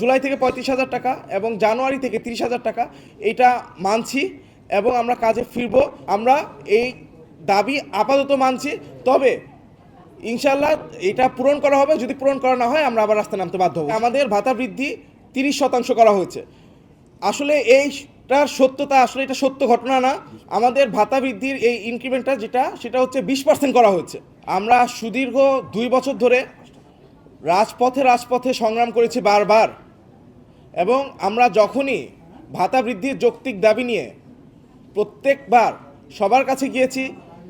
জুলাই থেকে ৩৫,০০০ টাকা এবং জানুয়ারি থেকে ৩০,০০০ টাকা এটা মানছি এবং আমরা কাজে ফিরব। আমরা এই দাবি আপাতত মানছি, তবে ইনশাল্লাহ এটা পূরণ করা হবে। যদি পূরণ করা না হয় আমরা আবার রাস্তায় নামতে বাধ্য হব। আমাদের ভাতা বৃদ্ধি ৩০% করা হয়েছে। আসলে এইটার সত্যতা, আসলে এটা সত্য ঘটনা না। আমাদের ভাতা বৃদ্ধির এই ইনক্রিমেন্টটা সেটা হচ্ছে 20% করা হয়েছে। আমরা সুদীর্ঘ 2 বছর ধরে রাজপথে সংগ্রাম করেছি বারবার, এবং আমরা যখনই ভাতা বৃদ্ধির যৌক্তিক দাবি নিয়ে প্রত্যেকবার সবার কাছে গিয়েছি,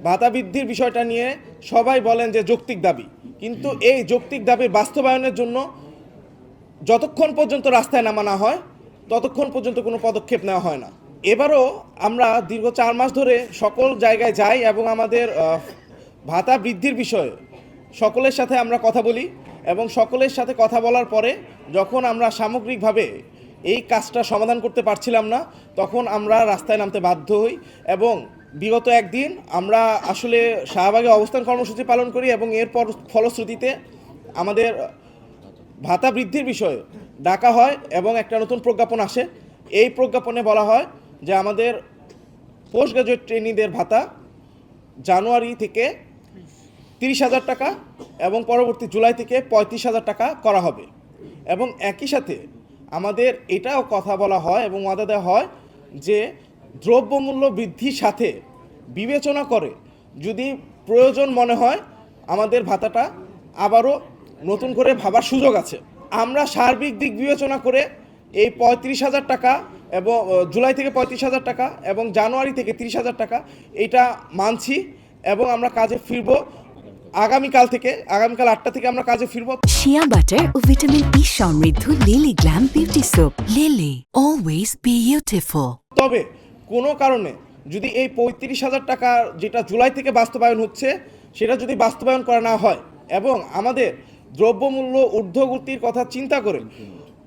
ভাতা বৃদ্ধির বিষয়টা নিয়ে সবাই বলেন যে যৌক্তিক দাবি, কিন্তু এই যৌক্তিক দাবির বাস্তবায়নের জন্য যতক্ষণ পর্যন্ত রাস্তায় নামা না হয় ততক্ষণ পর্যন্ত কোনো পদক্ষেপ নেওয়া হয় না। এবারও আমরা দীর্ঘ 4 মাস ধরে সকল জায়গায় যাই এবং আমাদের ভাতা বৃদ্ধির বিষয়ে সকলের সাথে আমরা কথা বলি, এবং সকলের সাথে কথা বলার পরে যখন আমরা সামগ্রিকভাবে এই কাজটা সমাধান করতে পারছিলাম না, তখন আমরা রাস্তায় নামতে বাধ্য হই। এবং বিগত একদিন আমরা আসলে শাহবাগে অবস্থান কর্মসূচি পালন করি, এবং এর ফলশ্রুতিতে আমাদের ভাতা বৃদ্ধির বিষয়ে ডাকা হয় এবং একটা নতুন প্রজ্ঞাপন আসে। এই প্রজ্ঞাপনে বলা হয় যে আমাদের পোস্ট গ্রাজুয়েট ট্রেনিদের ভাতা জানুয়ারি থেকে 30,০০০ টাকা এবং পরবর্তী জুলাই থেকে 35,০০০ টাকা করা হবে। এবং একই সাথে আমাদের এটাও কথা বলা হয় এবং ওয়াদা দেওয়া হয় যে দ্রব্যমূল্য বৃদ্ধির সাথে বিবেচনা করে যদি প্রয়োজন মনে হয় আমাদের ভাতাটা আবারও নতুন করে ভাবার সুযোগ আছে। আমরা সার্বিক দিক বিবেচনা করে এই 35,০০০ টাকা এবং জুলাই থেকে 35,০০০ টাকা এবং জানুয়ারি থেকে 30,০০০ টাকা এটা মানছি এবং আমরা কাজে ফিরব। আগামীকাল 8টা থেকে আমরা কাজে ফিরব। শিয়া বাটার ও ভিটামিন ই সমৃদ্ধ lily glam beauty soap. Lily, always beautiful. তবে কোনো কারণে যদি এই 35,০০০ টাকা যেটা জুলাই থেকে বাস্তবায়ন হচ্ছে সেটা যদি বাস্তবায়ন করা না হয়, এবং আমাদের দ্রব্যমূল্য ঊর্ধ্বগতির কথা চিন্তা করে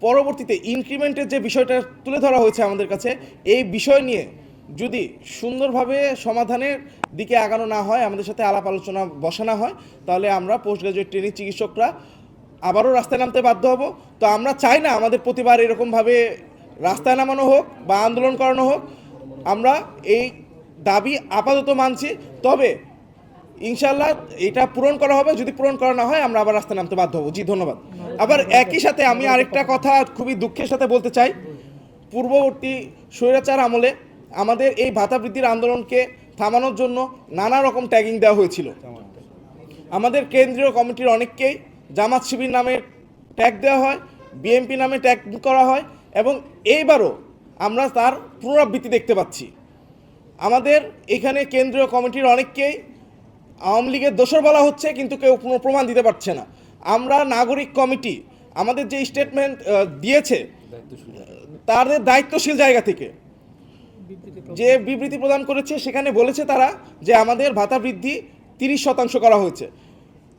পরবর্তীতে ইনক্রিমেন্টের যে বিষয়টা তুলে ধরা হয়েছে আমাদের কাছে, এই বিষয় নিয়ে যদি সুন্দরভাবে সমাধানের দিকে আগানো না হয়, আমাদের সাথে আলাপ আলোচনা বসানো হয়, তাহলে আমরা পোস্ট গ্রাজুয়েট ট্রেনিং চিকিৎসকরা আবারও রাস্তায় নামতে বাধ্য হব। তো আমরা চাই না আমাদের প্রতিবার এরকমভাবে রাস্তায় নামানো হোক বা আন্দোলন করানো হোক। আমরা এই দাবি আপাতত মানছি, তবে ইনশাল্লাহ এটা পূরণ করা হবে। যদি পূরণ করা না হয় আমরা আবার রাস্তায় নামতে বাধ্য হব। জি, ধন্যবাদ। আবার একই সাথে আমি আরেকটা কথা খুবই দুঃখের সাথে বলতে চাই। পূর্ববর্তী স্বৈরাচার আমলে আমাদের এই ভাতা বৃদ্ধির আন্দোলনকে থামানোর জন্য নানা রকম ট্যাগিং দেওয়া হয়েছিল। আমাদের কেন্দ্রীয় কমিটির অনেককেই জামাত শিবির নামে ট্যাগ দেওয়া হয়, বিএনপি নামে ট্যাগ করা হয়, এবং এইবারও আমরা তার পুনরাবৃত্তি দেখতে পাচ্ছি। আমাদের এখানে কেন্দ্রীয় কমিটির অনেককেই আওয়ামী লীগের দোসর বলা হচ্ছে, কিন্তু কেউ কোনো প্রমাণ দিতে পারছে না। আমরা নাগরিক কমিটি আমাদের যে স্টেটমেন্ট দিয়েছে তাদের দায়িত্বশীল জায়গা থেকে যে বিবৃতি প্রদান করেছে, সেখানে বলেছে তারা যে আমাদের ভাতা বৃদ্ধি 30% করা হয়েছে।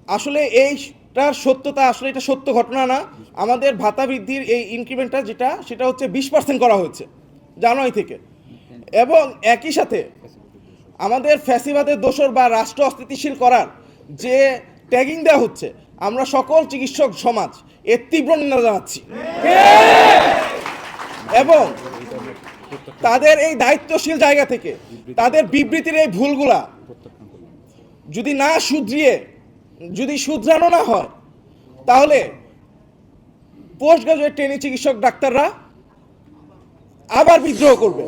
আসলে এইটার সত্যতা, আসলে এটা সত্য ঘটনা না। আমাদের ভাতা বৃদ্ধির এই ইনক্রিমেন্টটা সেটা হচ্ছে 20% করা হয়েছে জানুয়ারি থেকে। এবং একই সাথে আমাদের ফ্যাসিবাদের দোসর বা রাষ্ট্র অস্থিতিশীল করার যে ট্যাগিং দেওয়া হচ্ছে, আমরা সকল চিকিৎসক সমাজ এর তীব্র নিন্দা জানাচ্ছি। এবং তাদের এই দায়িত্বশীল জায়গা থেকে তাদের বিবৃতির এই ভুলগুলা যদি শুধরানো না হয়, তাহলে পোস্ট গ্রাজুয়েট ট্রেনিং চিকিৎসক ডাক্তাররা আবার বিদ্রোহ করবে।